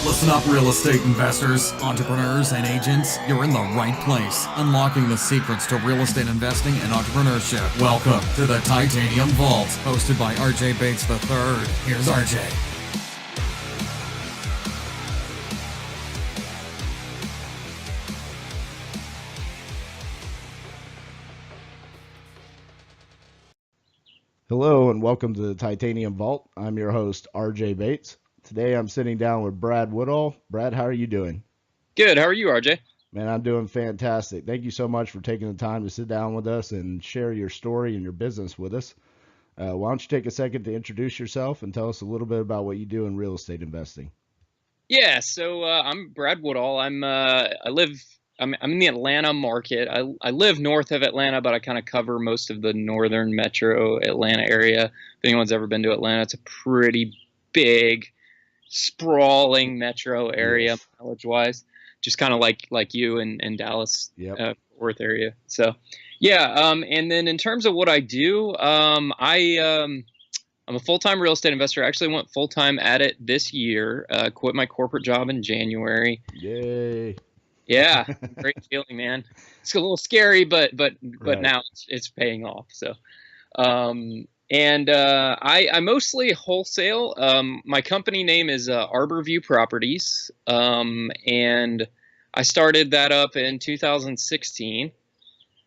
Listen up, real estate investors, entrepreneurs, and agents. You're in the right place, unlocking the secrets to real estate investing and entrepreneurship. Welcome to the Titanium Vault, hosted by RJ Bates III. Here's RJ. Hello and welcome to the Titanium Vault. I'm your host, RJ Bates. Today I'm sitting down with Brad Woodall. Brad, how are you doing? Good. How are you, RJ? Man, I'm doing fantastic. Thank you so much for taking the time to sit down with us and share your story and your business with us. Why don't you take a second to introduce yourself and tell us a little bit about what you do in real estate investing? Yeah. So I'm Brad Woodall. I'm in the Atlanta market. I live north of Atlanta, but I kind of cover most of the northern metro Atlanta area. If anyone's ever been to Atlanta, it's a pretty big, sprawling metro area, Yes. mileage-wise. Just kind of like you in Dallas, Yep. Worth area. So, yeah. And then in terms of what I do, I'm a full-time real estate investor. I actually went full-time at it this year. Quit my corporate job in January. Yay. Yeah, great feeling, man. It's a little scary, but Right. now it's paying off. So, I mostly wholesale. My company name is Arborview Properties, and I started that up in 2016.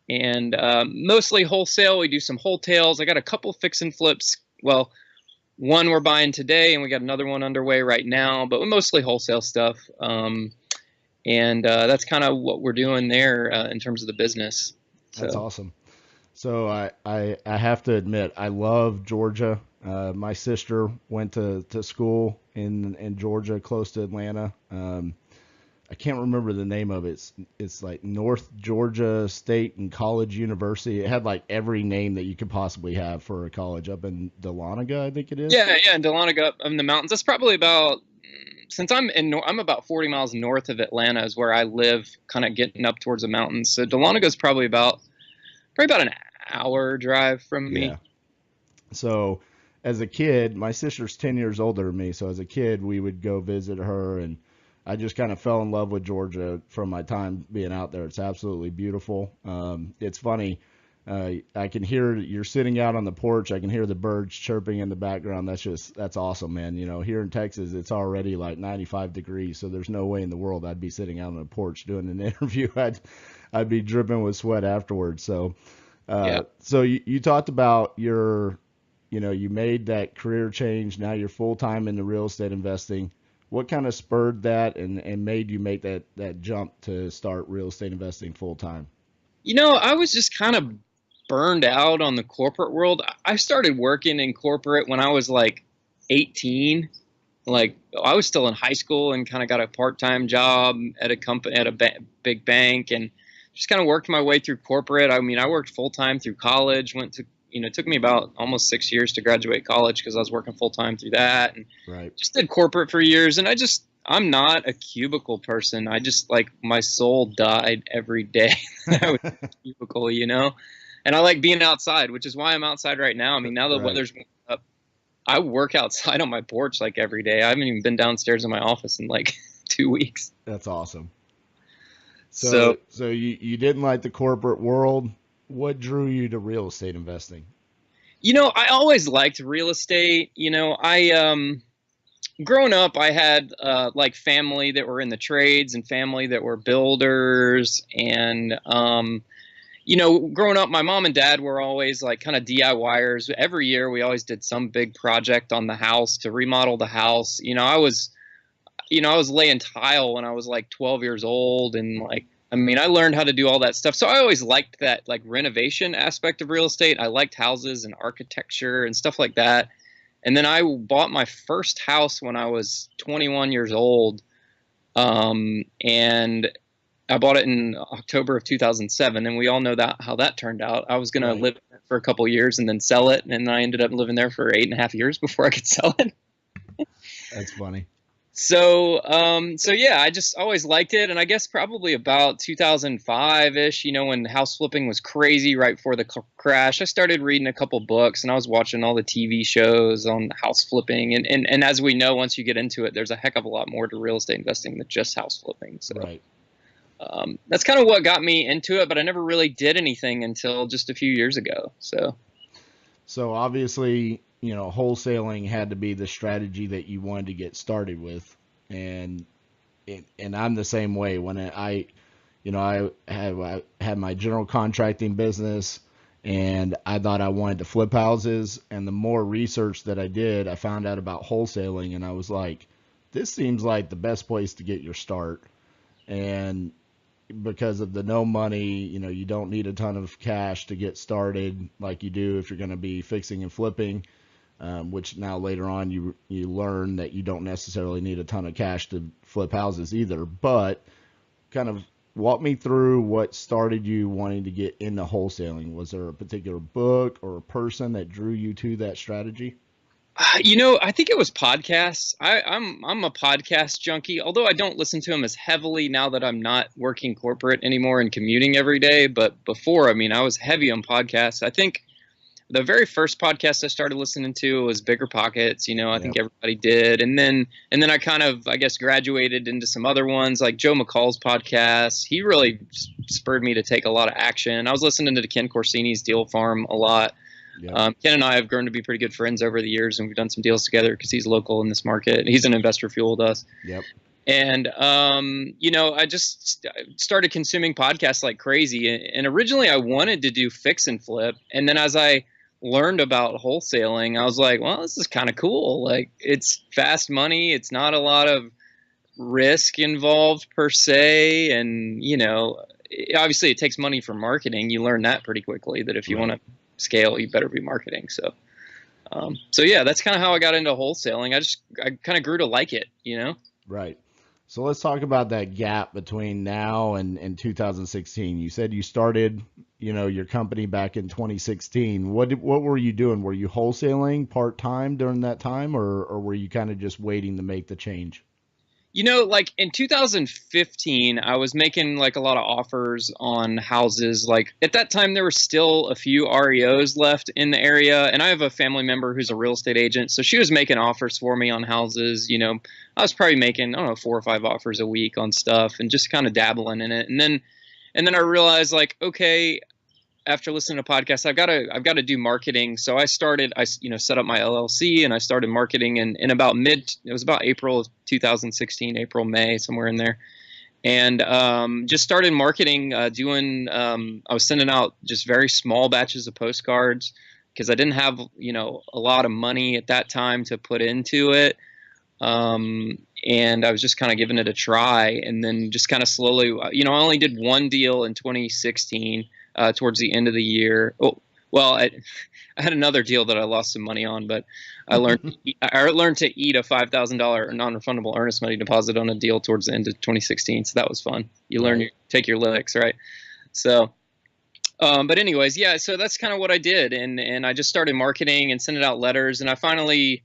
And mostly wholesale. We do some wholesales. I got a couple fix and flips. Well, one we're buying today, and we got another one underway right now. But we're mostly wholesale stuff. And that's kind of what we're doing there in terms of the business. That's So awesome. So I have to admit, I love Georgia. My sister went to school in Georgia, close to Atlanta. I can't remember the name of it. It's like North Georgia State and College University. It had like every name that you could possibly have for a college up in Dahlonega, I think it is. yeah, in Dahlonega up in the mountains. That's probably about since I'm about 40 miles north of Atlanta is where I live, kind of getting up towards the mountains. So Dahlonega is probably about an hour drive from Yeah. me. So as a kid, my sister's 10 years older than me. So as a kid, we would go visit her, and I just kind of fell in love with Georgia from my time being out there. It's absolutely beautiful. It's funny. I can hear you're sitting out on the porch. I can hear the birds chirping in the background. That's awesome, man. You know, here in Texas, it's already like 95 degrees, so there's no way in the world I'd be sitting out on the porch doing an interview. I'd be dripping with sweat afterwards. So, Yeah. so you talked about you made that career change. Now you're full time into real estate investing. What kind of spurred that and made you make that jump to start real estate investing full time? I was just kind of burned out on the corporate world. I started working in corporate when I was like 18. Like I was still in high school and kind of got a part-time job at a company at a big bank and just kind of worked my way through corporate. I mean, I worked full-time through college, it took me about almost 6 years to graduate college because I was working full-time through that and Right. just did corporate for years. And I'm not a cubicle person. I just like my soul died every day. I was in a cubicle. And I like being outside, which is why I'm outside right now. I mean, now the Right. weather's warming up. I work outside on my porch like every day. I haven't even been downstairs in my office in like 2 weeks. That's awesome. So, So you didn't like the corporate world. What drew you to real estate investing? I always liked real estate. Growing up, I had like family that were in the trades and family that were builders. And, growing up, my mom and dad were always like kind of DIYers. Every year, we always did some big project on the house to remodel the house. I was laying tile when I was like 12 years old. And like, I mean, I learned how to do all that stuff. So I always liked that like renovation aspect of real estate. I liked houses and architecture and stuff like that. And then I bought my first house when I was 21 years old. And I bought it in October of 2007. And we all know how that turned out. I was going to Right. live there for a couple years and then sell it. And I ended up living there for 8.5 years before I could sell it. That's funny. So yeah, I just always liked it, and I guess probably about 2005-ish, when house flipping was crazy right before the crash, I started reading a couple books, and I was watching all the TV shows on house flipping, and as we know, once you get into it, there's a heck of a lot more to real estate investing than just house flipping. So Right. that's kind of what got me into it, but I never really did anything until just a few years ago. So obviously, wholesaling had to be the strategy that you wanted to get started with, and I'm the same way. When I had my general contracting business, and I thought I wanted to flip houses, and the more research that I did, I found out about wholesaling, and I was like, this seems like the best place to get your start. And because of the no money, you don't need a ton of cash to get started like you do if you're going to be fixing and flipping, which now later on you learn that you don't necessarily need a ton of cash to flip houses either. But kind of walk me through what started you wanting to get into wholesaling. Was there a particular book or a person that drew you to that strategy? I think it was podcasts. I'm a podcast junkie, although I don't listen to them as heavily now that I'm not working corporate anymore and commuting every day. But before, I was heavy on podcasts. I think the very first podcast I started listening to was Bigger Pockets. I think everybody did, and then I kind of, I guess, graduated into some other ones like Joe McCall's podcast. He really spurred me to take a lot of action. I was listening to Ken Corsini's Deal Farm a lot. Yep. Ken and I have grown to be pretty good friends over the years, and we've done some deals together because he's local in this market. He's an investor fuel with us. Yep. And, I just started consuming podcasts like crazy. And originally I wanted to do fix and flip. And then as I learned about wholesaling, I was like, well, this is kind of cool. Like, it's fast money. It's not a lot of risk involved per se. And, obviously it takes money for marketing. You learn that pretty quickly, that if you want to scale, you better be marketing. So yeah, that's kind of how I got into wholesaling. I kind of grew to like it, Right. So let's talk about that gap between now and 2016. You said you started, your company back in 2016. What were you doing? Were you wholesaling part-time during that time, or were you kind of just waiting to make the change? Like in 2015, I was making like a lot of offers on houses. Like at that time, there were still a few REOs left in the area. And I have a family member who's a real estate agent. So she was making offers for me on houses. I was probably making, I don't know, 4 or 5 offers a week on stuff and just kind of dabbling in it. And then I realized, like, okay, after listening to podcasts, I've got to do marketing. So I set up my LLC, and I started marketing in about it was about April of 2016, April, May, somewhere in there. And just started marketing, I was sending out just very small batches of postcards because I didn't have, a lot of money at that time to put into it. And I was just kind of giving it a try, and then just kind of slowly, I only did one deal in 2016. Towards the end of the year. Oh, well, I had another deal that I lost some money on, but I learned to eat a $5,000 non-refundable earnest money deposit on a deal towards the end of 2016. So that was fun. You take your licks, right? So, but anyways, yeah. So that's kind of what I did, and I just started marketing and sending out letters, and I finally.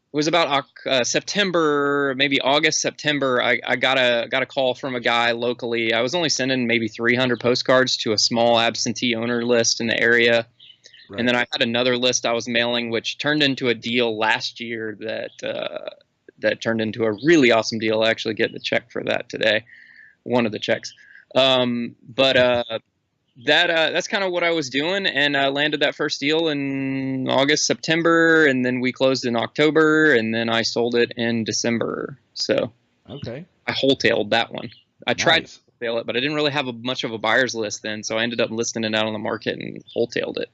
It was about September, maybe August, September. I got a call from a guy locally. I was only sending maybe 300 postcards to a small absentee owner list in the area. Right. And then I had another list I was mailing, which turned into a deal last year that turned into a really awesome deal. I actually get the check for that today, one of the checks. That's kind of what I was doing, and I landed that first deal in August, September, and then we closed in October, and then I sold it in December. So okay, I wholetailed that one. I tried to wholesale it, but I didn't really have much of a buyer's list then, so I ended up listing it out on the market and wholetailed it.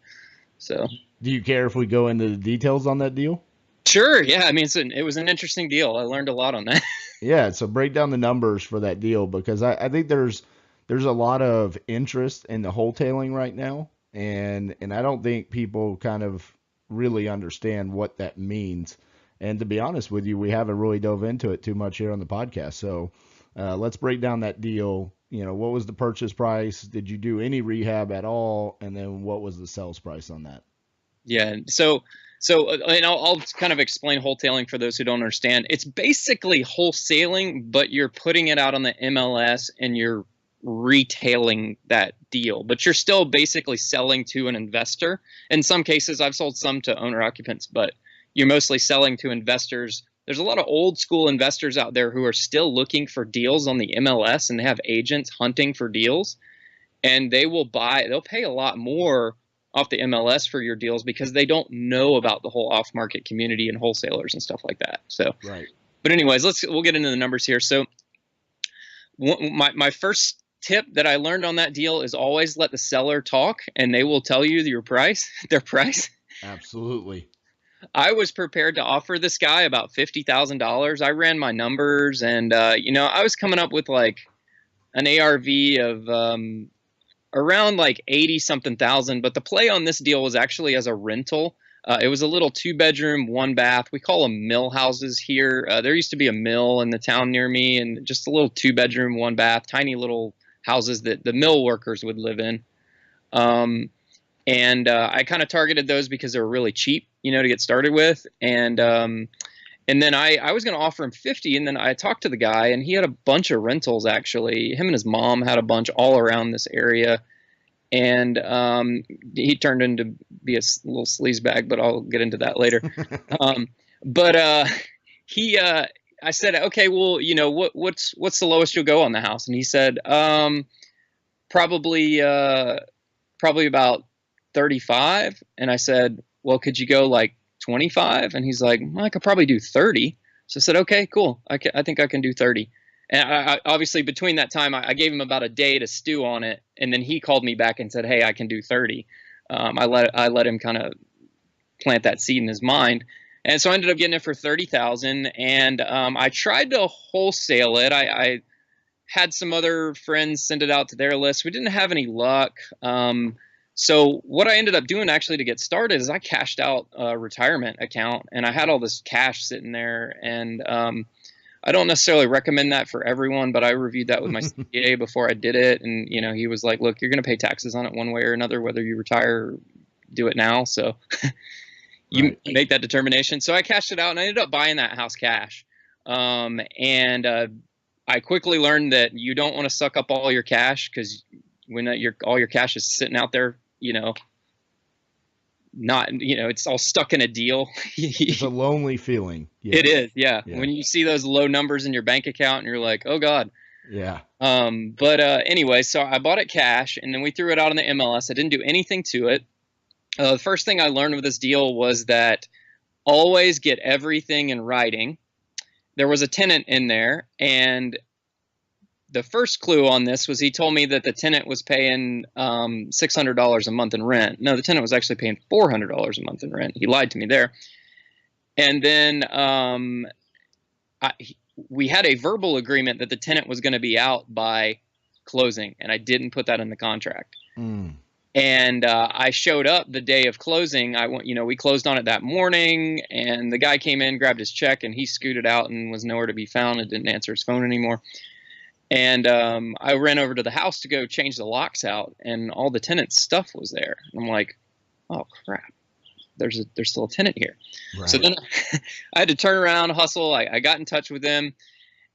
So, do you care if we go into the details on that deal? Sure. Yeah. I mean, it was an interesting deal. I learned a lot on that. Yeah. So break down the numbers for that deal, because I think there's a lot of interest in the wholetailing right now, and I don't think people kind of really understand what that means. And to be honest with you, we haven't really dove into it too much here on the podcast. So let's break down that deal. What was the purchase price? Did you do any rehab at all? And then what was the sales price on that? Yeah. So So, and I'll kind of explain wholesaling for those who don't understand. It's basically wholesaling, but you're putting it out on the MLS and you're retailing that deal, but you're still basically selling to an investor. In some cases, I've sold some to owner occupants, but you're mostly selling to investors. There's a lot of old school investors out there who are still looking for deals on the MLS, and they have agents hunting for deals, and they'll pay a lot more off the MLS for your deals because they don't know about the whole off market community and wholesalers and stuff like that. So, Right. But anyways, we'll get into the numbers here. So my first tip that I learned on that deal is always let the seller talk, and they will tell you their price. Absolutely. I was prepared to offer this guy about $50,000. I ran my numbers, and I was coming up with like an ARV of around like 80 something thousand. But the play on this deal was actually as a rental. It was a little 2-bedroom, 1-bath. We call them mill houses here. There used to be a mill in the town near me, and just a little 2-bedroom, 1-bath, tiny little houses that the mill workers would live in. I kind of targeted those because they were really cheap, to get started with. And then I was going to offer him 50, and then I talked to the guy, and he had a bunch of rentals actually. Him and his mom had a bunch all around this area. And he turned into be a little sleazebag, but I'll get into that later. I said, okay, well, what's the lowest you'll go on the house? And he said, probably about 35. And I said, well, could you go like 25? And he's like, well, I could probably do 30. So I said, okay, cool. I think I can do 30. And I obviously between that time, I gave him about a day to stew on it. And then he called me back and said, hey, I can do 30. I let him kind of plant that seed in his mind. And so I ended up getting it for 30,000. And I tried to wholesale it. I had some other friends send it out to their list. We didn't have any luck. So what I ended up doing actually to get started is I cashed out a retirement account, and I had all this cash sitting there. And I don't necessarily recommend that for everyone, but I reviewed that with my CPA before I did it. And, he was like, look, you're going to pay taxes on it one way or another, whether you retire or do it now. So you make that determination. So I cashed it out, and I ended up buying that house cash. I quickly learned that you don't want to suck up all your cash, because when all your cash is sitting out there, it's all stuck in a deal. It's a lonely feeling. Yes. It is. Yeah. When you see those low numbers in your bank account and you're like, oh God. Yeah. Anyway, so I bought it cash, and then we threw it out on the MLS. I didn't do anything to it. The first thing I learned with this deal was that always get everything in writing. There was a tenant in there, and the first clue on this was he told me that the tenant was paying $600 a month in rent. No, the tenant was actually paying $400 a month in rent. He lied to me there. And then we had a verbal agreement that the tenant was going to be out by closing, and I didn't put that in the contract. And I showed up the day of closing. We closed on it that morning, and the guy came in, grabbed his check, and he scooted out and was nowhere to be found and didn't answer his phone anymore. And I ran over to the house to go change the locks out, and all the tenant's stuff was there. And I'm like, oh crap, there's still a tenant here. Right. So then I had to turn around, hustle. I got in touch with him,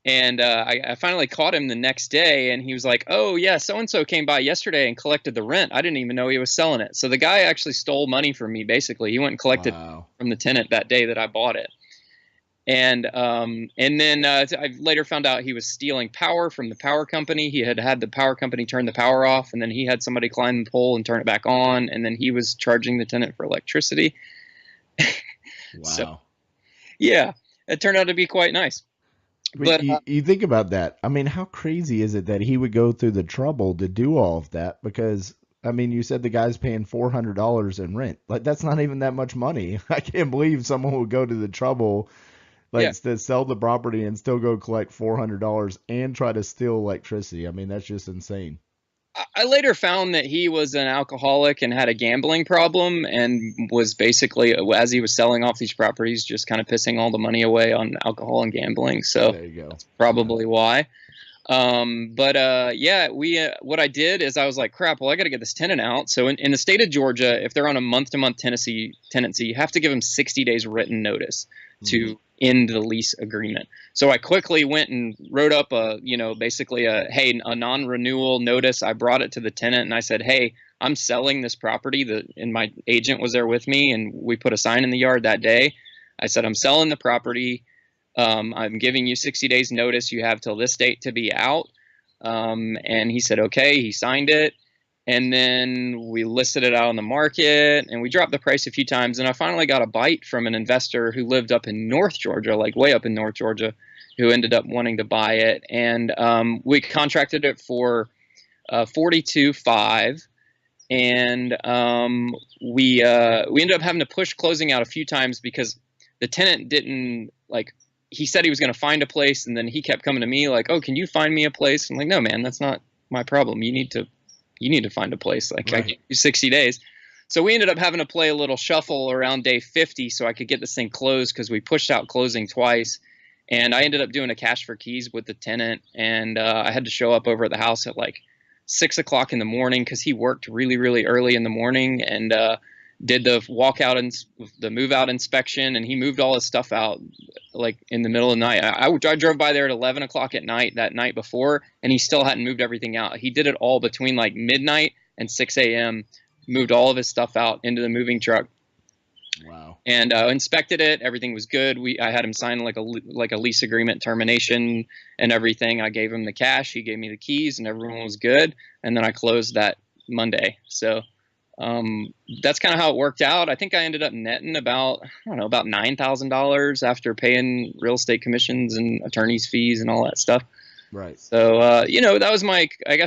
and I finally caught him the next day, and he was like, oh yeah, so-and-so came by yesterday and collected the rent. I didn't even know he was selling it. So the guy actually stole money from me, basically. He went and collected from the tenant that day that I bought it. And then I later found out he was stealing power from the power company. He had the power company turn the power off, and then he had somebody climb the pole and turn it back on, and then he was charging the tenant for electricity. Wow. So, yeah, it turned out to be quite nice. But you think about that. I mean, how crazy is it that he would go through the trouble to do all of that? Because, I mean, you said the guy's paying $400 in rent. Like, that's not even that much money. I can't believe someone would go to the trouble to sell the property and still go collect $400 and try to steal electricity. I mean, that's just insane. I later found that he was an alcoholic and had a gambling problem, and was basically, as he was selling off these properties, just kind of pissing all the money away on alcohol and gambling. So there you go. That's probably why. Yeah, what I did is I was like, crap, well, I got to get this tenant out. So in the state of Georgia, if they're on a month-to-month tenancy, you have to give them 60 days written notice to end the lease agreement. So I quickly went and wrote up basically a non-renewal notice. I brought it to the tenant and I said, hey, I'm selling this property. And my agent was there with me, and we put a sign in the yard that day. I said, I'm selling the property. I'm giving you 60 days notice. You have till this date to be out. And he said, okay, he signed it. And then we listed it out on the market, and we dropped the price a few times. And I finally got a bite from an investor who lived up in North Georgia, like way up in North Georgia, who ended up wanting to buy it. And we contracted it for $42,500. And we ended up having to push closing out a few times because the tenant didn't he said he was going to find a place, and then he kept coming to me like, oh, can you find me a place? I'm like, no, man, that's not my problem. You need to find a place. Like, right. I give you 60 days. So we ended up having to play a little shuffle around day 50 so I could get this thing closed, because we pushed out closing twice. And I ended up doing a cash for keys with the tenant. And I had to show up over at the house at like 6 o'clock in the morning, because he worked really, really early in the morning, and did the walkout and the move out inspection. And he moved all his stuff out like in the middle of the night. I drove by there at 11 o'clock at night that night before, and he still hadn't moved everything out. He did it all between like midnight and 6 a.m., moved all of his stuff out into the moving truck. Wow. And inspected it. Everything was good. I had him sign like a lease agreement termination and everything. I gave him the cash. He gave me the keys, and everyone was good. And then I closed that Monday. So that's kind of how it worked out. I think I ended up netting about $9,000 after paying real estate commissions and attorney's fees and all that stuff. Right. So, that was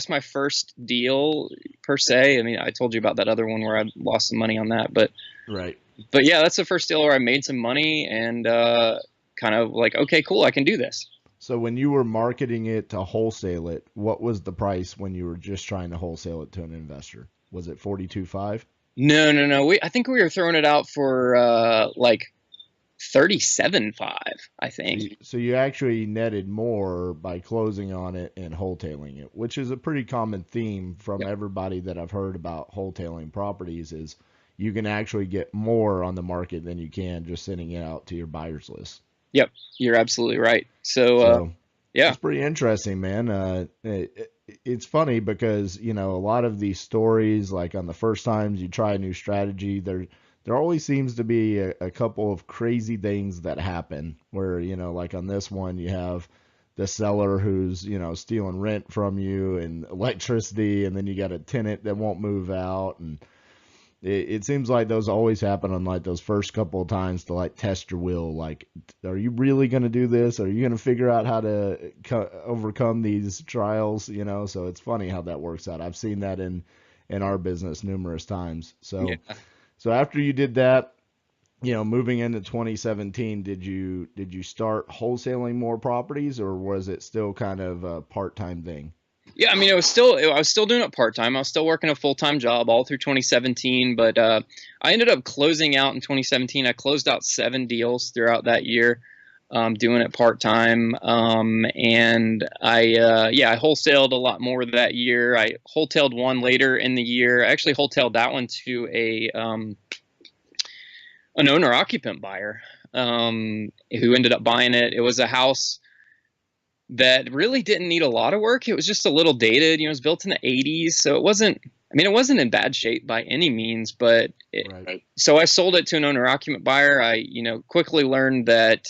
my first deal per se. I mean, I told you about that other one where I lost some money on that, but right. But yeah, that's the first deal where I made some money and kind of like, okay, cool, I can do this. So when you were marketing it to wholesale it, what was the price when you were just trying to wholesale it to an investor? Was it $42,500? No. I think we were throwing it out for like $37,500, I think. So you actually netted more by closing on it and wholetailing it, which is a pretty common theme from everybody that I've heard about wholetailing properties, is you can actually get more on the market than you can just sending it out to your buyer's list. Yep, you're absolutely right. So yeah, it's pretty interesting, man. It's funny because, a lot of these stories, like on the first times you try a new strategy, there always seems to be a couple of crazy things that happen where, like on this one, you have the seller who's, stealing rent from you and electricity, and then you got a tenant that won't move out. And it seems like those always happen on like those first couple of times to like test your will. Like, are you really going to do this? Are you going to figure out how to overcome these trials? So it's funny how that works out. I've seen that in our business numerous times. So, So after you did that, moving into 2017, did you start wholesaling more properties, or was it still kind of a part-time thing? Yeah, I mean, I was still doing it part-time. I was still working a full-time job all through 2017, but I ended up closing out in 2017. I closed out 7 deals throughout that year, doing it part-time. And I wholesaled a lot more that year. I wholetailed one later in the year. I actually wholetailed that one to an owner-occupant buyer who ended up buying it. It was a house that really didn't need a lot of work. It was just a little dated. It was built in the 80s, so it wasn't in bad shape by any means. But so I sold it to an owner-occupant buyer. I quickly learned that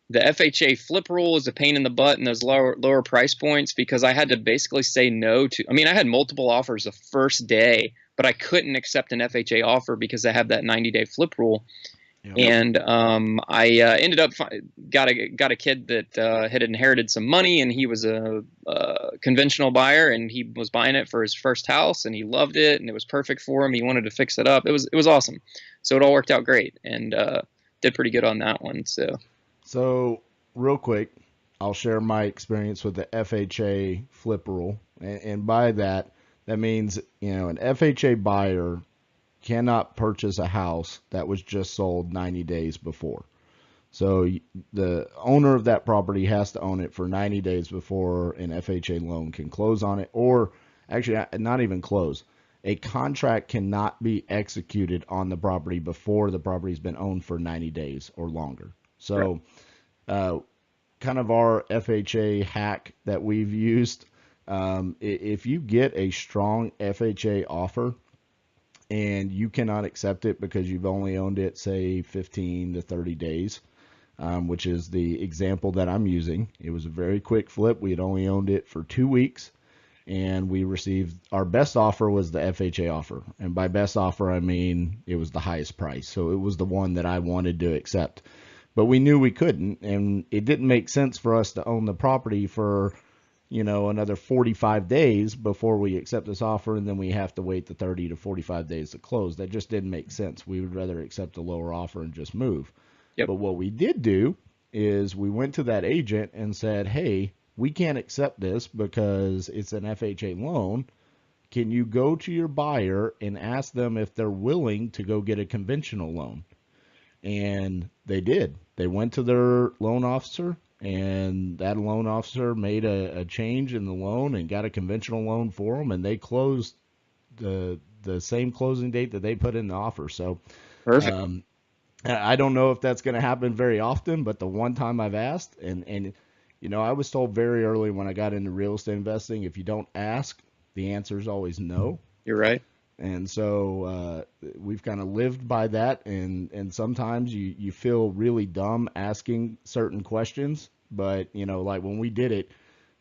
the FHA flip rule is a pain in the butt in those lower price points, because I had to basically say no to. I mean, I had multiple offers the first day, but I couldn't accept an FHA offer because I have that 90-day flip rule. Yep. And I ended up got a kid that had inherited some money, and he was a conventional buyer, and he was buying it for his first house, and he loved it, and it was perfect for him. He wanted to fix it up. It was awesome. So it all worked out great, and did pretty good on that one. So real quick, I'll share my experience with the FHA flip rule, and by that means an FHA buyer cannot purchase a house that was just sold 90 days before. So the owner of that property has to own it for 90 days before an FHA loan can close on it, or actually not even close. A contract cannot be executed on the property before the property's been owned for 90 days or longer. So kind of our FHA hack that we've used, if you get a strong FHA offer and you cannot accept it because you've only owned it, say, 15 to 30 days, which is the example that I'm using. It was a very quick flip. We had only owned it for 2 weeks, and we received our best offer was the FHA offer. And by best offer, I mean it was the highest price. So it was the one that I wanted to accept. But we knew we couldn't, and it didn't make sense for us to own the property for, another 45 days before we accept this offer, and then we have to wait the 30 to 45 days to close. That just didn't make sense. We would rather accept a lower offer and just move. Yep. But what we did do is we went to that agent and said, hey, we can't accept this because it's an FHA loan. Can you go to your buyer and ask them if they're willing to go get a conventional loan? And they did. They went to their loan officer, and that loan officer made a change in the loan and got a conventional loan for them, and they closed the same closing date that they put in the offer. So Perfect. I don't know if that's going to happen very often, but the one time I've asked, and I was told very early when I got into real estate investing, if you don't ask, the answer is always no. You're right. And so we've kind of lived by that, and sometimes you feel really dumb asking certain questions, but like when we did it,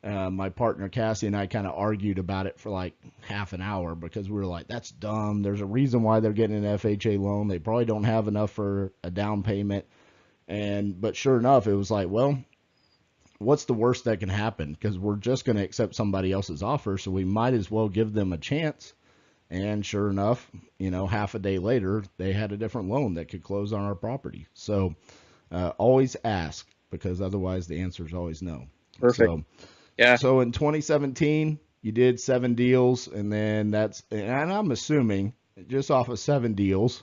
my partner Cassie and I kind of argued about it for like half an hour because we were like, that's dumb. There's a reason why they're getting an FHA loan. They probably don't have enough for a down payment. But sure enough, it was like, well, what's the worst that can happen? Because we're just going to accept somebody else's offer, so we might as well give them a chance. And sure enough, half a day later, they had a different loan that could close on our property. So always ask, because otherwise the answer is always no. Perfect. So, yeah. So in 2017, you did 7 deals, and then and I'm assuming just off of 7 deals,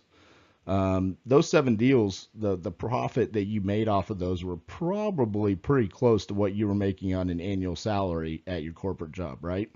those 7 deals, the profit that you made off of those were probably pretty close to what you were making on an annual salary at your corporate job, right?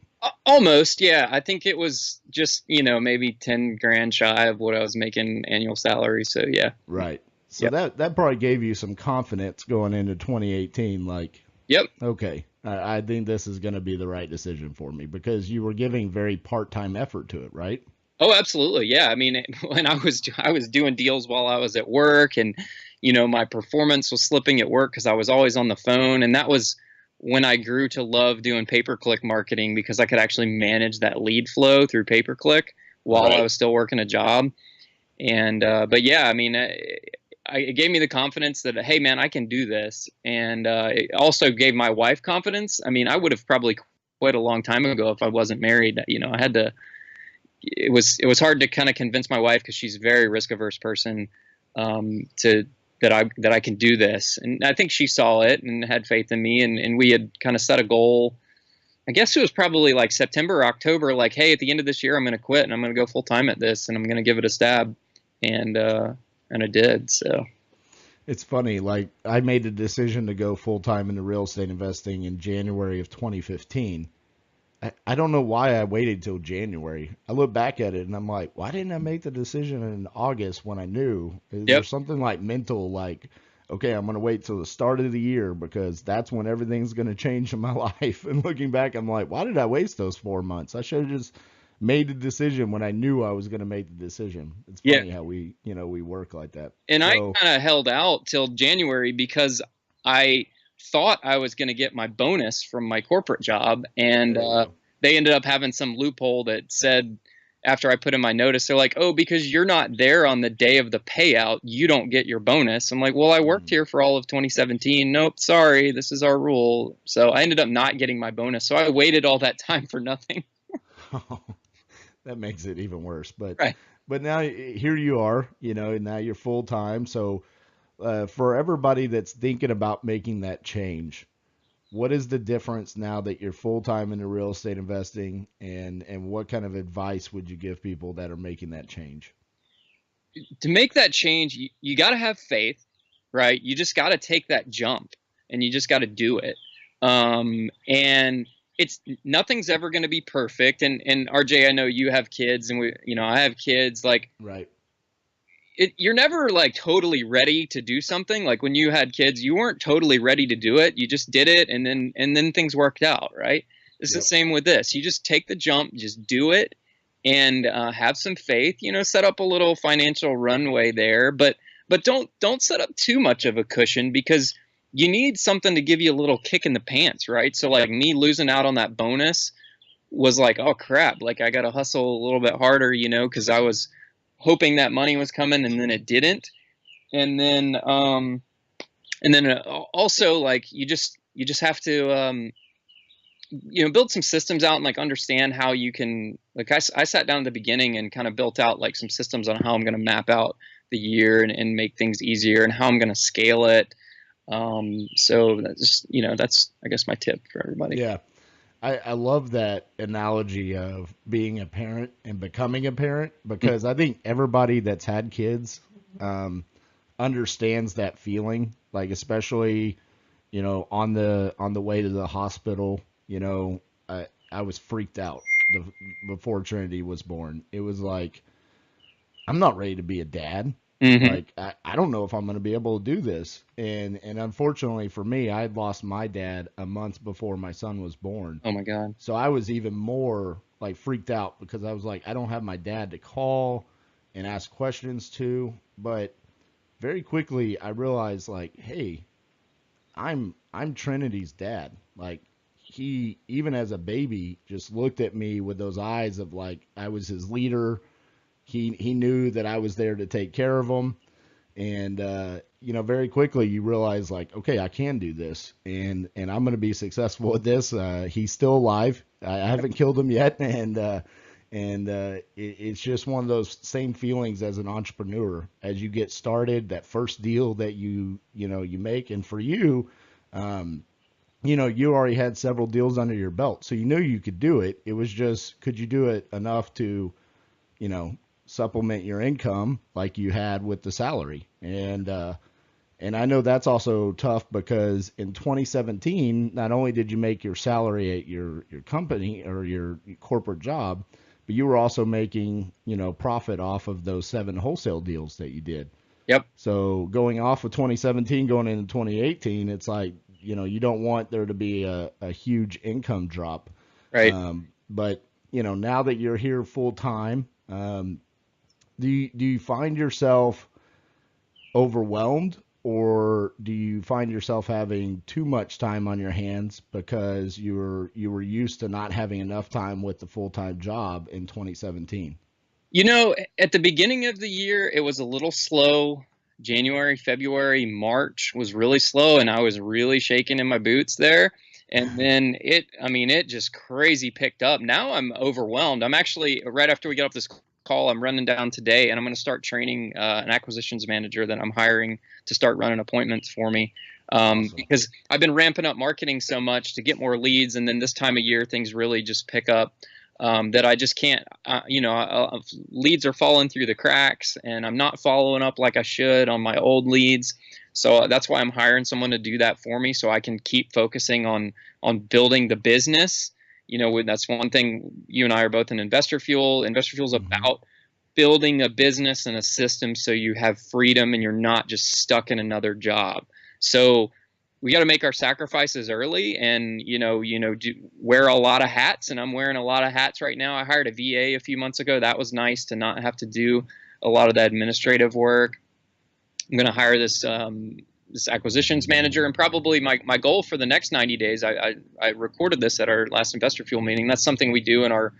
Almost, yeah. I think it was just, maybe 10 grand shy of what I was making annual salary. So yeah. Right. So that probably gave you some confidence going into 2018. Like, yep. Okay, I think this is going to be the right decision for me, because you were giving very part-time effort to it, right? Oh, absolutely. Yeah. I mean, when I was doing deals while I was at work, and, my performance was slipping at work because I was always on the phone. And that was when I grew to love doing pay-per-click marketing, because I could actually manage that lead flow through pay-per-click while I was still working a job. And, but yeah, I mean, it gave me the confidence that, hey man, I can do this. And, it also gave my wife confidence. I mean, I would have probably quit a long time ago if I wasn't married. I had to, it was hard to kind of convince my wife, because she's a very risk averse person, that I can do this. And I think she saw it and had faith in me. And we had kind of set a goal. I guess it was probably like September or October, like, hey, at the end of this year, I'm going to quit and I'm going to go full time at this, and I'm going to give it a stab. And I did. So it's funny. Like, I made the decision to go full time into real estate investing in January of 2015. I don't know why I waited till January. I look back at it and I'm like, why didn't I make the decision in August when I knew? There's something like mental, like, okay, I'm going to wait till the start of the year because that's when everything's going to change in my life. And looking back, I'm like, why did I waste those 4 months? I should have just made the decision when I knew I was going to make the decision. It's funny how we work like that. And I kind of held out till January because I thought I was going to get my bonus from my corporate job, and they ended up having some loophole that said, after I put in my notice, they're like, oh, because you're not there on the day of the payout, you don't get your bonus. I'm like, well, I worked here for all of 2017. Nope, sorry, this is our rule. So I ended up not getting my bonus. So I waited all that time for nothing. That makes it even worse. But right. But now here you are, now you're full time. So for everybody that's thinking about making that change, what is the difference now that you're full time into real estate investing, and what kind of advice would you give people that are making that change? To make that change, you got to have faith. right? You just got to take that jump and you just got to do it. And it's nothing's ever going to be perfect. And RJ, I know you have kids and I have kids. Like, Right. you're never like totally ready to do something. Like when you had kids, you weren't totally ready to do it. You just did it, and then things worked out, right? It's the same with this. You just take the jump, just do it, and have some faith. Set up a little financial runway there, but don't set up too much of a cushion, because you need something to give you a little kick in the pants, right? So like me losing out on that bonus was like, oh crap, like I got to hustle a little bit harder, because I was hoping that money was coming and then it didn't. And then also like you just have to build some systems out and like understand how you can, like I sat down at the beginning and kind of built out like some systems on how I'm going to map out the year and make things easier and how I'm going to scale it. So that's I guess my tip for everybody. Yeah. I love that analogy of being a parent and becoming a parent, because I think everybody that's had kids understands that feeling. Like especially, on the way to the hospital, I was freaked out before Trinity was born. It was like, I'm not ready to be a dad. Mm-hmm. Like I don't know if I'm going to be able to do this. And unfortunately for me, I had lost my dad a month before my son was born. Oh my God. So I was even more like freaked out, because I was like, I don't have my dad to call and ask questions to. But very quickly I realized, like, hey, I'm Trinity's dad. Like, he, even as a baby, just looked at me with those eyes of like I was his leader. He knew that I was there to take care of him. And, very quickly you realize, like, okay, I can do this, and I'm going to be successful at this. He's still alive. I haven't killed him yet. It's just one of those same feelings as an entrepreneur. As you get started, that first deal that you make, and for you, you already had several deals under your belt, so you knew you could do it. It was just, could you do it enough to, supplement your income like you had with the salary? And I know that's also tough, because in 2017, not only did you make your salary at your company or your corporate job, but you were also making, profit off of those 7 wholesale deals that you did. Yep. So going off of 2017, going into 2018, it's like, you don't want there to be a huge income drop. Right. But, now that you're here full time, do you find yourself overwhelmed, or do you find yourself having too much time on your hands because you were used to not having enough time with the full-time job in 2017? At the beginning of the year, it was a little slow. January, February, March was really slow, and I was really shaking in my boots there. And then it just crazy picked up. Now I'm overwhelmed. I'm actually, right after we get off this call, I'm running down today, and I'm going to start training an acquisitions manager that I'm hiring to start running appointments for me. Awesome. Because I've been ramping up marketing so much to get more leads, and then this time of year things really just pick up, that I just can't. Leads are falling through the cracks, and I'm not following up like I should on my old leads. So that's why I'm hiring someone to do that for me, so I can keep focusing on building the business. That's one thing. You and I are both in Investor Fuel. Investor Fuel is about building a business and a system so you have freedom and you're not just stuck in another job. So we got to make our sacrifices early, and wear a lot of hats. And I'm wearing a lot of hats right now. I hired a VA a few months ago. That was nice to not have to do a lot of the administrative work. I'm going to hire this acquisitions manager, and probably my goal for the next 90 days. I recorded this at our last Investor Fuel meeting. That's something we do in our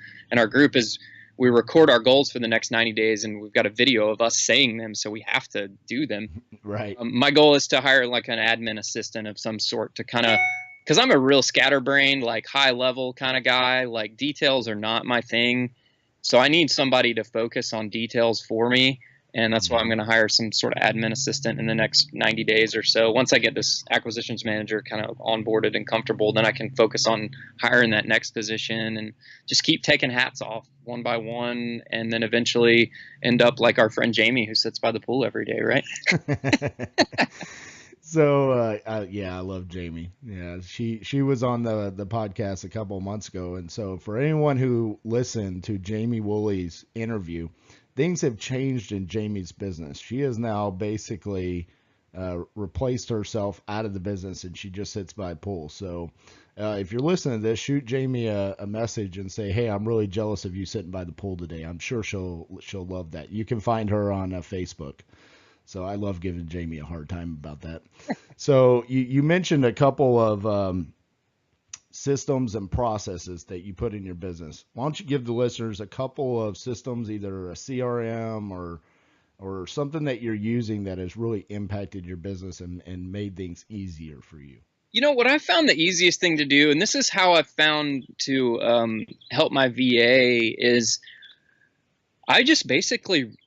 group, is we record our goals for the next 90 days, and we've got a video of us saying them, so we have to do them. Right. My goal is to hire like an admin assistant of some sort to kind of, because I'm a real scatterbrained, like high level kind of guy. Like details are not my thing, so I need somebody to focus on details for me. And that's why I'm going to hire some sort of admin assistant in the next 90 days or so. Once I get this acquisitions manager kind of onboarded and comfortable, then I can focus on hiring that next position and just keep taking hats off one by one, and then eventually end up like our friend Jamie, who sits by the pool every day, right? So yeah, I love Jamie. Yeah, she was on the podcast a couple of months ago, and so for anyone who listened to Jamie Woolley's interview, things have changed in Jamie's business. She has now basically replaced herself out of the business, and she just sits by a pool. So if you're listening to this, shoot Jamie a message and say, hey, I'm really jealous of you sitting by the pool today. I'm sure she'll love that. You can find her on Facebook. So I love giving Jamie a hard time about that. So you mentioned a couple of systems and processes that you put in your business. Why don't you give the listeners a couple of systems, either a CRM or something that you're using that has really impacted your business and made things easier for you? You know, what I found the easiest thing to do, and this is how I found to help my VA, is I just basically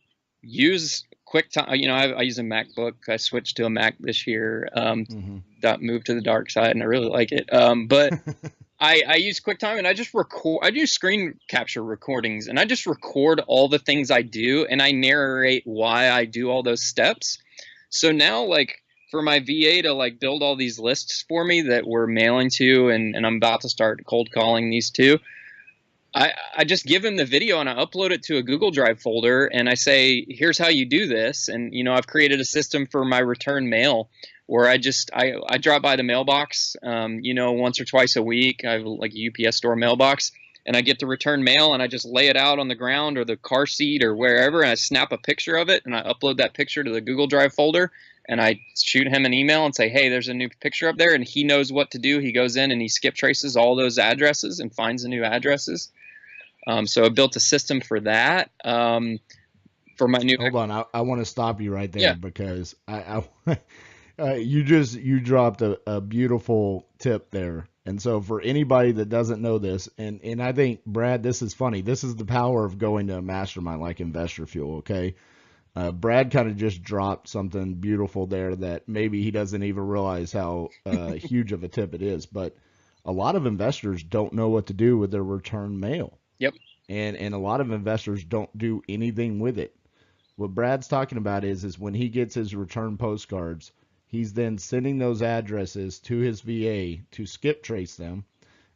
use QuickTime. You know, I use a MacBook. I switched to a Mac this year. Moved to the dark side, and I really like it. But I use QuickTime, and I just record. I do screen capture recordings, and I just record all the things I do, and I narrate why I do all those steps. So now, like, for my VA to like build all these lists for me that we're mailing to, and I'm about to start cold calling these two, I just give him the video and I upload it to a Google Drive folder, and I say, here's how you do this. And, you know, I've created a system for my return mail where I drop by the mailbox, you know, once or twice a week. I have like a UPS store mailbox, and I get the return mail and I just lay it out on the ground or the car seat or wherever, and I snap a picture of it and I upload that picture to the Google Drive folder, and I shoot him an email and say, hey, there's a new picture up there, and he knows what to do. He goes in and he skip traces all those addresses and finds the new addresses. So I built a system for that. For my new. Hold on, I want to stop you right there because you dropped a beautiful tip there. And so for anybody that doesn't know this, and I think, Brad, this is funny. This is the power of going to a mastermind like Investor Fuel. Okay, Brad kind of just dropped something beautiful there that maybe he doesn't even realize how huge of a tip it is. But a lot of investors don't know what to do with their return mail. Yep. And a lot of investors don't do anything with it. What Brad's talking about is when he gets his return postcards, he's then sending those addresses to his VA to skip trace them.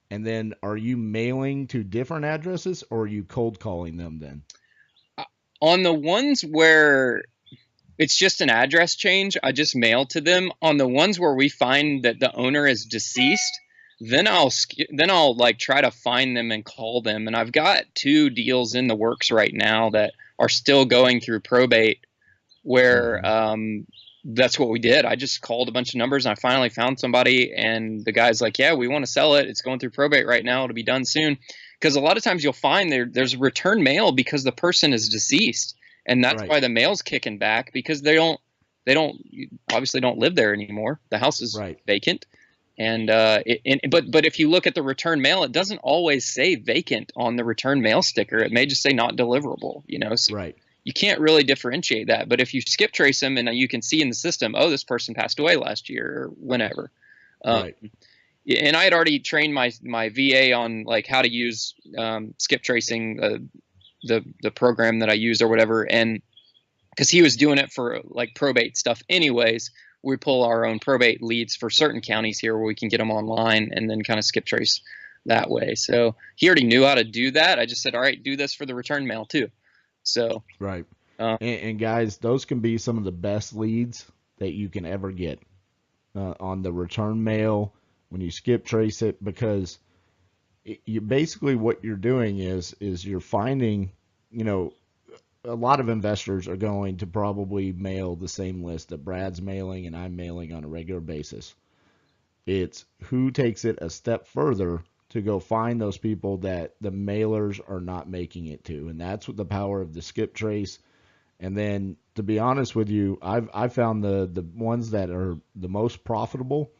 And then are you mailing to different addresses, or are you cold calling them then? On the ones where it's just an address change, I just mail to them. On the ones where we find that the owner is deceased, then I'll like try to find them and call them. And I've got 2 deals in the works right now that are still going through probate, where that's what we did. I just called a bunch of numbers and I finally found somebody, and the guy's like, yeah, we want to sell it. It's going through probate right now. It'll be done soon. Because a lot of times you'll find there's return mail because the person is deceased, and that's why the mail's kicking back, because they obviously don't live there anymore. The house is vacant. And but if you look at the return mail, it doesn't always say vacant on the return mail sticker. It may just say not deliverable, you know. So you can't really differentiate that. But if you skip trace them and you can see in the system, oh, this person passed away last year or whenever. And I had already trained my VA on like how to use skip tracing, the program that I use or whatever, and because he was doing it for like probate stuff anyways. We pull our own probate leads for certain counties here where we can get them online and then kind of skip trace that way. So he already knew how to do that. I just said, all right, do this for the return mail too. So and guys, those can be some of the best leads that you can ever get on the return mail when you skip trace it, because you basically what you're doing is you're finding, you know, a lot of investors are going to probably mail the same list that Brad's mailing and I'm mailing on a regular basis. It's who takes it a step further to go find those people that the mailers are not making it to. And that's what the power of the skip trace. And then, to be honest with you, I've found the ones that are the most profitable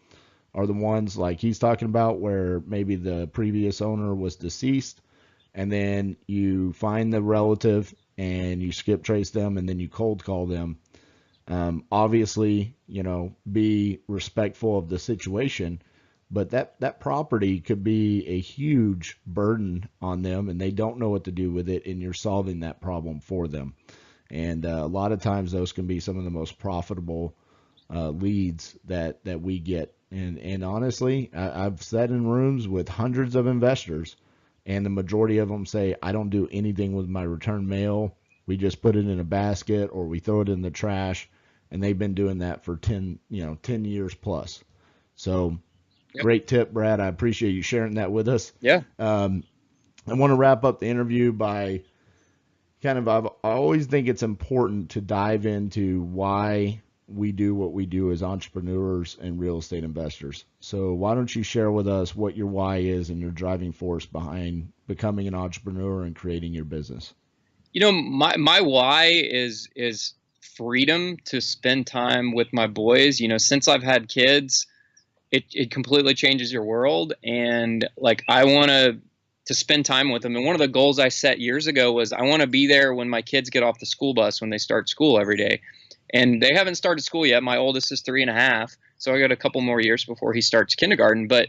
are the ones like he's talking about, where maybe the previous owner was deceased, and then you find the relative and you skip trace them and then you cold call them. Obviously, be respectful of the situation, but that property could be a huge burden on them and they don't know what to do with it, and you're solving that problem for them. And a lot of times those can be some of the most profitable leads that we get. And honestly, I've sat in rooms with hundreds of investors, and the majority of them say, I don't do anything with my return mail. We just put it in a basket or we throw it in the trash. And they've been doing that for 10 years plus. So yep. Great tip, Brad. I appreciate you sharing that with us. Yeah. I want to wrap up the interview by I always think it's important to dive into why we do what we do as entrepreneurs and real estate investors. So why don't you share with us what your why is and your driving force behind becoming an entrepreneur and creating your business? My why is freedom to spend time with my boys. Since I've had kids, it completely changes your world. And like, I want to spend time with them. And one of the goals I set years ago was I want to be there when my kids get off the school bus, when they start school every day. And they haven't started school yet. My oldest is 3.5. So I got a couple more years before he starts kindergarten, but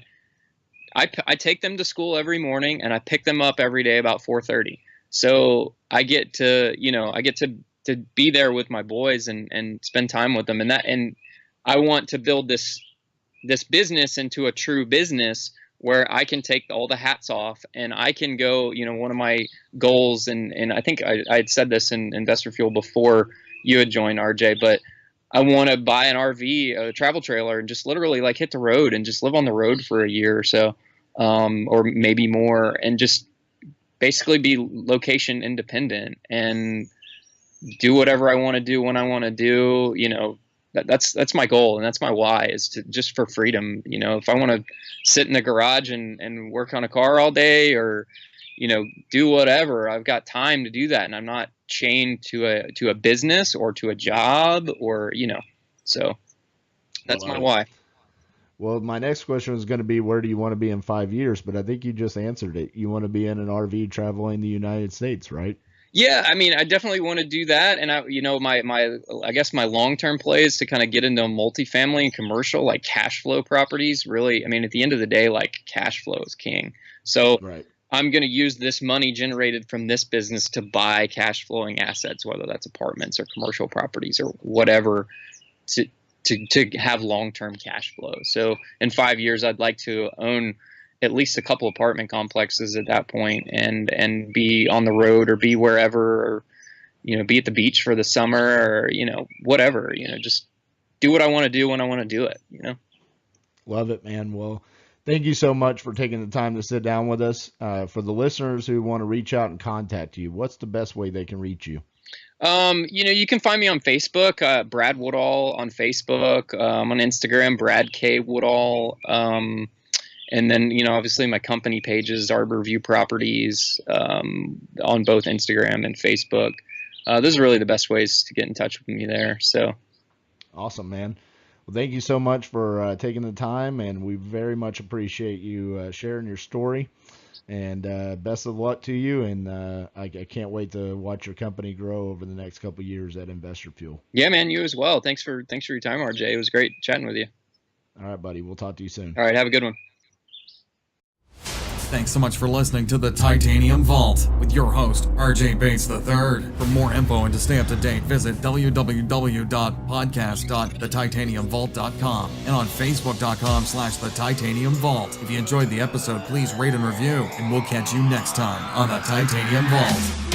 I take them to school every morning and I pick them up every day about 4:30. So I get to be there with my boys and spend time with them. And I want to build this business into a true business where I can take all the hats off and I can go, one of my goals, and I think I had said this in Investor Fuel before you had joined, RJ, but I want to buy an RV, a travel trailer, and just literally like hit the road and just live on the road for a year or so, or maybe more, and just basically be location independent and do whatever I want to do when I want to do. That's my goal, and that's my why, is to just for freedom. If I want to sit in the garage and work on a car all day, or do whatever, I've got time to do that, and I'm not chained to a business or to a job, or so that's my why. Well, my next question was going to be, where do you want to be in 5 years? But I think you just answered it. You want to be in an RV traveling the United States, right? Yeah, I mean, I definitely want to do that. And I guess my long-term play is to kind of get into multifamily and commercial, like cash flow properties. Really, I mean, at the end of the day, like, cash flow is king. So right. I'm going to use this money generated from this business to buy cash flowing assets, whether that's apartments or commercial properties or whatever, to have long-term cash flow. So in 5 years, I'd like to own at least a couple apartment complexes at that point, and be on the road or be wherever, or, be at the beach for the summer, or, whatever, just do what I want to do when I want to do it, Love it, man. Well, thank you so much for taking the time to sit down with us. For the listeners who want to reach out and contact you, what's the best way they can reach you? You can find me on Facebook, Brad Woodall on Facebook, on Instagram, Brad K. Woodall. And then, obviously my company pages, Arbor View Properties, on both Instagram and Facebook. Those are really the best ways to get in touch with me there. So awesome, man. Well, thank you so much for taking the time, and we very much appreciate you sharing your story. And best of luck to you. And I can't wait to watch your company grow over the next couple of years at Investor Fuel. Yeah, man, you as well. Thanks for your time, RJ. It was great chatting with you. All right, buddy. We'll talk to you soon. All right, have a good one. Thanks so much for listening to the Titanium Vault with your host, RJ Bates III. For more info and to stay up to date, visit www.podcast.thetitaniumvault.com and on facebook.com/The Titanium Vault. If you enjoyed the episode, please rate and review, and we'll catch you next time on the Titanium Vault.